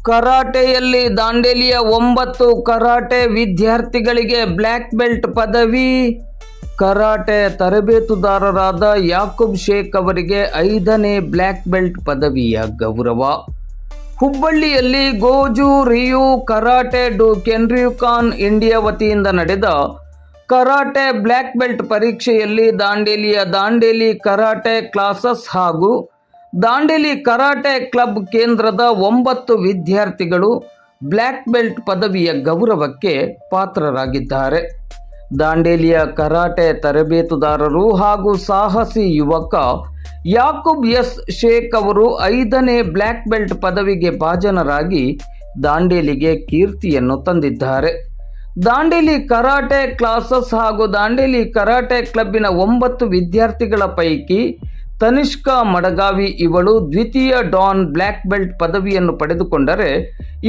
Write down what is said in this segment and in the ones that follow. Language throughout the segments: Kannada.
ಕರಾಟೆಯಲ್ಲಿ ದಾಂಡೇಲಿಯ 9 ಕರಾಟೆ ವಿದ್ಯಾರ್ಥಿಗಳಿಗೆ ಬ್ಲ್ಯಾಕ್ ಬೆಲ್ಟ್ ಪದವಿ. ಕರಾಟೆ ತರಬೇತುದಾರರಾದ ಯಾಕೂಬ್ ಶೇಖ್ ಅವರಿಗೆ 5ನೇ ಬ್ಲ್ಯಾಕ್ ಬೆಲ್ಟ್ ಪದವಿಯ ಗೌರವ. ಹುಬ್ಬಳ್ಳಿಯಲ್ಲಿ ಗೋಜು ರಿಯು ಕರಾಟೆ ಡು ಕೆನ್ರಿಯುಕಾನ್ ಇಂಡಿಯಾ ವತಿಯಿಂದ ನಡೆದ ಕರಾಟೆ ಬ್ಲ್ಯಾಕ್ ಬೆಲ್ಟ್ ಪರೀಕ್ಷೆಯಲ್ಲಿ ದಾಂಡೇಲಿಯ ದಾಂಡೇಲಿ ಕರಾಟೆ ಕ್ಲಾಸಸ್ ಹಾಗೂ ದಾಂಡೇಲಿ ಕರಾಟೆ ಕ್ಲಬ್ ಕೇಂದ್ರದ 9 ವಿದ್ಯಾರ್ಥಿಗಳು ಬ್ಲ್ಯಾಕ್ ಬೆಲ್ಟ್ ಪದವಿಯ ಗೌರವಕ್ಕೆ ಪಾತ್ರರಾಗಿದ್ದಾರೆ. ದಾಂಡೇಲಿಯ ಕರಾಟೆ ತರಬೇತುದಾರರು ಹಾಗೂ ಸಾಹಸಿ ಯುವಕ ಯಾಕೂಬ್ ಎಸ್ ಶೇಖ್ ಅವರು 5ನೇ ಬ್ಲ್ಯಾಕ್ ಬೆಲ್ಟ್ ಪದವಿಗೆ ಭಾಜನರಾಗಿ ದಾಂಡೇಲಿಗೆ ಕೀರ್ತಿಯನ್ನು ತಂದಿದ್ದಾರೆ. ದಾಂಡೇಲಿ ಕರಾಟೆ ಕ್ಲಾಸಸ್ ಹಾಗೂ ದಾಂಡೇಲಿ ಕರಾಟೆ ಕ್ಲಬ್ಬಿನ 9 ವಿದ್ಯಾರ್ಥಿಗಳ ಪೈಕಿ ತನಿಷ್ಕಾ ಮಡಗಾವಿ ಇವಳು ದ್ವಿತೀಯ ಡಾನ್ ಬ್ಲ್ಯಾಕ್ ಬೆಲ್ಟ್ ಪದವಿಯನ್ನು ಪಡೆದುಕೊಂಡರೆ,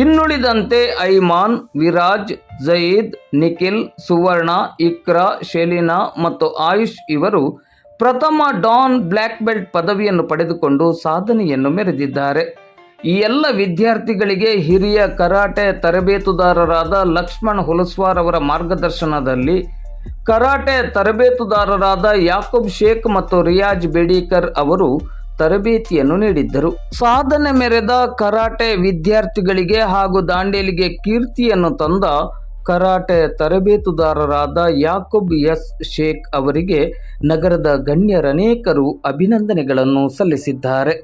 ಇನ್ನುಳಿದಂತೆ ಐಮಾನ್, ವಿರಾಜ್, ಜಯೀದ್, ನಿಖಿಲ್, ಸುವರ್ಣ, ಇಕ್ರಾ, ಶೆಲಿನಾ ಮತ್ತು ಆಯುಷ್ ಇವರು ಪ್ರಥಮ ಡಾನ್ ಬ್ಲ್ಯಾಕ್ ಬೆಲ್ಟ್ ಪದವಿಯನ್ನು ಪಡೆದುಕೊಂಡು ಸಾಧನೆಯನ್ನು ಮೆರೆದಿದ್ದಾರೆ. ಈ ಎಲ್ಲ ವಿದ್ಯಾರ್ಥಿಗಳಿಗೆ ಹಿರಿಯ ಕರಾಟೆ ತರಬೇತುದಾರರಾದ ಲಕ್ಷ್ಮಣ್ ಹುಲಸ್ವಾರ್ ಅವರ ಮಾರ್ಗದರ್ಶನದಲ್ಲಿ ಕರಾಟೆ ತರಬೇತುದಾರರಾದ ಯಾಕೂಬ್ ಶೇಖ್ ಮತ್ತು ರಿಯಾಜ್ ಬೇಡಿಕರ್ ಅವರು ತರಬೇತಿಯನ್ನು ನೀಡಿದ್ದರು. ಸಾಧನೆ ಮೆರೆದ ಕರಾಟೆ ವಿದ್ಯಾರ್ಥಿಗಳಿಗೆ ಹಾಗೂ ದಾಂಡೇಲಿಗೆ ಕೀರ್ತಿಯನ್ನು ತಂದ ಕರಾಟೆ ತರಬೇತುದಾರರಾದ ಯಾಕೂಬ್ ಎಸ್ ಶೇಖ್ ಅವರಿಗೆ ನಗರದ ಗಣ್ಯರನೇಕರು ಅಭಿನಂದನೆಗಳನ್ನು ಸಲ್ಲಿಸಿದ್ದಾರೆ.